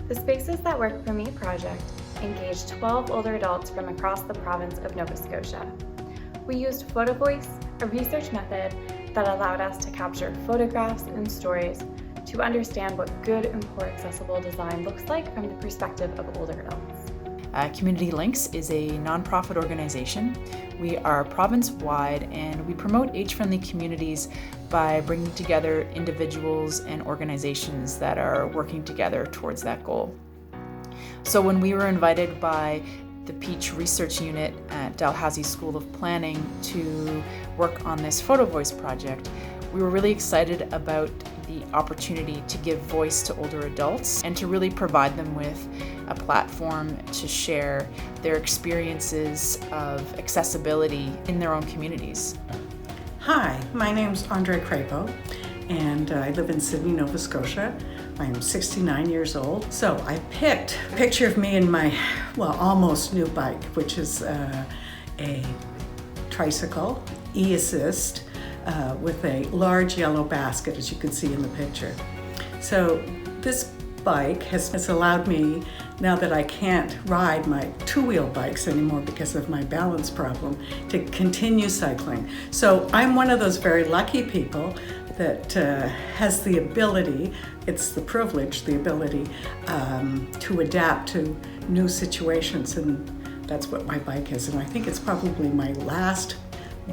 The Spaces That Work For Me project engaged 12 older adults from across the province of Nova Scotia. We used Photo Voice, a research method that allowed us to capture photographs and stories to understand what good and poor accessible design looks like from the perspective of older adults. Community Links is a nonprofit organization. We are province-wide and we promote age-friendly communities by bringing together individuals and organizations that are working together towards that goal. So when we were invited by the Peach Research Unit at Dalhousie School of Planning to work on this Photo Voice project, we were really excited about the opportunity to give voice to older adults and to really provide them with a platform to share their experiences of accessibility in their own communities. Hi, my name's Andre Crapo, and I live in Sydney, Nova Scotia. I am 69 years old. So I picked a picture of me in my, almost new bike, which is a tricycle, e-assist, with a large yellow basket, as you can see in the picture. So this bike has allowed me, now that I can't ride my two-wheel bikes anymore because of my balance problem, to continue cycling. So I'm one of those very lucky people that has the ability, it's the privilege, the ability to adapt to new situations, and that's what my bike is. And I think it's probably my last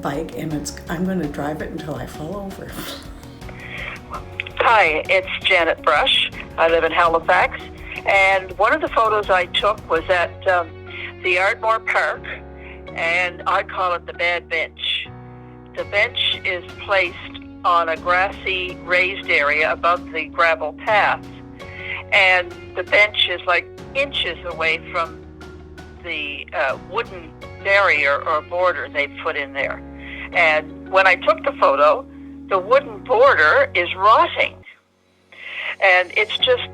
bike, and I'm going to drive it until I fall over. Hi, it's Janet Brush. I live in Halifax, and one of the photos I took was at the Ardmore Park, and I call it the bad bench. The bench is placed on a grassy raised area above the gravel path, and the bench is like inches away from the wooden barrier or border they put in there. And when I took the photo, the wooden border is rotting. And it's just,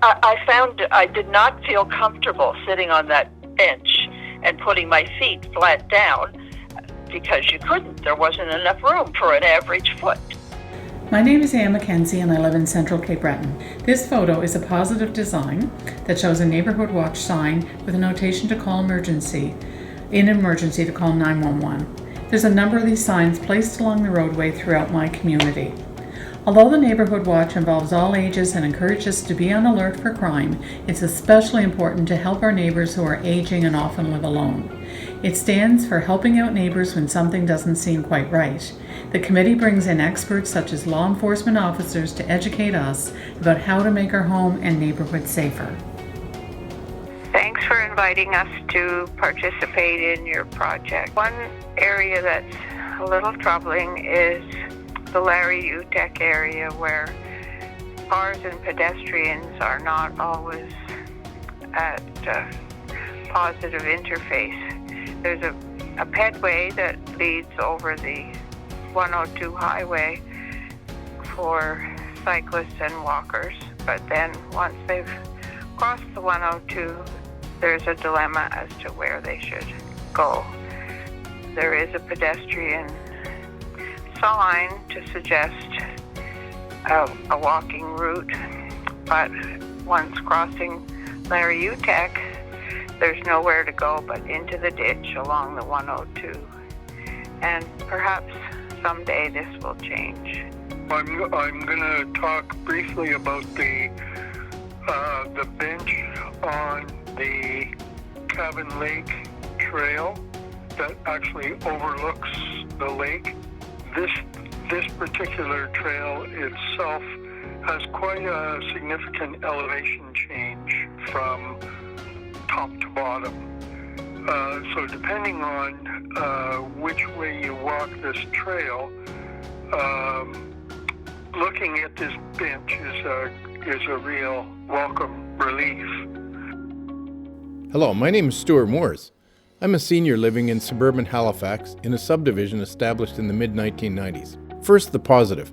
I found I did not feel comfortable sitting on that bench and putting my feet flat down because you couldn't. There wasn't enough room for an average foot. My name is Anne Mackenzie and I live in Central Cape Breton. This photo is a positive design that shows a neighborhood watch sign with a notation to call emergency. In an emergency to call 911. There's a number of these signs placed along the roadway throughout my community. Although the neighborhood watch involves all ages and encourages us to be on alert for crime, it's especially important to help our neighbors who are aging and often live alone. It stands for helping out neighbors when something doesn't seem quite right. The committee brings in experts such as law enforcement officers to educate us about how to make our home and neighborhood safer. Thanks for inviting us to participate in your project. One area that's a little troubling is the Larry Utech area, where cars and pedestrians are not always at positive interface. There's a pedway that leads over the 102 highway for cyclists and walkers, but then once they've crossed the 102, there's a dilemma as to where they should go. There is a pedestrian sign to suggest a walking route, but once crossing Larry Utech, there's nowhere to go but into the ditch along the 102. And perhaps someday this will change. I'm going to talk briefly about the bench on the Cabin Lake Trail that actually overlooks the lake. This particular trail itself has quite a significant elevation change from top to bottom. So depending on which way you walk this trail, looking at this bench is a real welcome relief. Hello, my name is Stuart Moores. I'm a senior living in suburban Halifax in a subdivision established in the mid-1990s. First, the positive.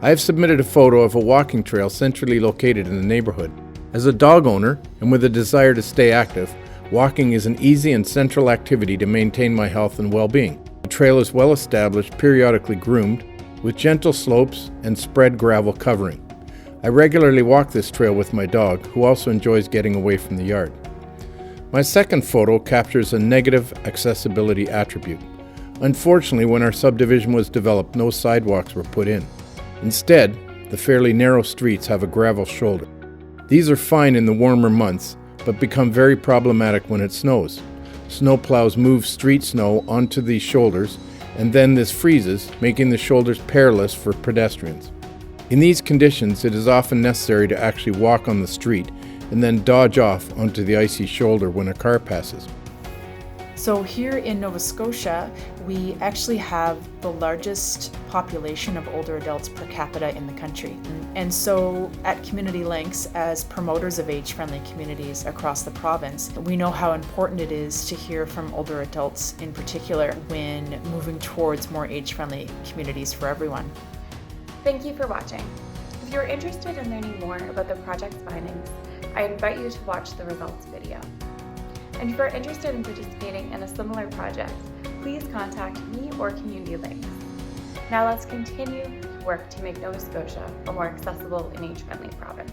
I have submitted a photo of a walking trail centrally located in the neighborhood. As a dog owner, and with a desire to stay active, walking is an easy and central activity to maintain my health and well-being. The trail is well established, periodically groomed, with gentle slopes and spread gravel covering. I regularly walk this trail with my dog, who also enjoys getting away from the yard. My second photo captures a negative accessibility attribute. Unfortunately, when our subdivision was developed, no sidewalks were put in. Instead, the fairly narrow streets have a gravel shoulder. These are fine in the warmer months, but become very problematic when it snows. Snowplows move street snow onto these shoulders, and then this freezes, making the shoulders perilous for pedestrians. In these conditions, it is often necessary to actually walk on the street and then dodge off onto the icy shoulder when a car passes. So here in Nova Scotia, we actually have the largest population of older adults per capita in the country. And so at Community Links, as promoters of age-friendly communities across the province, we know how important it is to hear from older adults in particular when moving towards more age-friendly communities for everyone. Thank you for watching. If you're interested in learning more about the project's findings, I invite you to watch the results video. And if you're interested in participating in a similar project, please contact me or Community Links. Now let's continue to work to make Nova Scotia a more accessible and age-friendly province.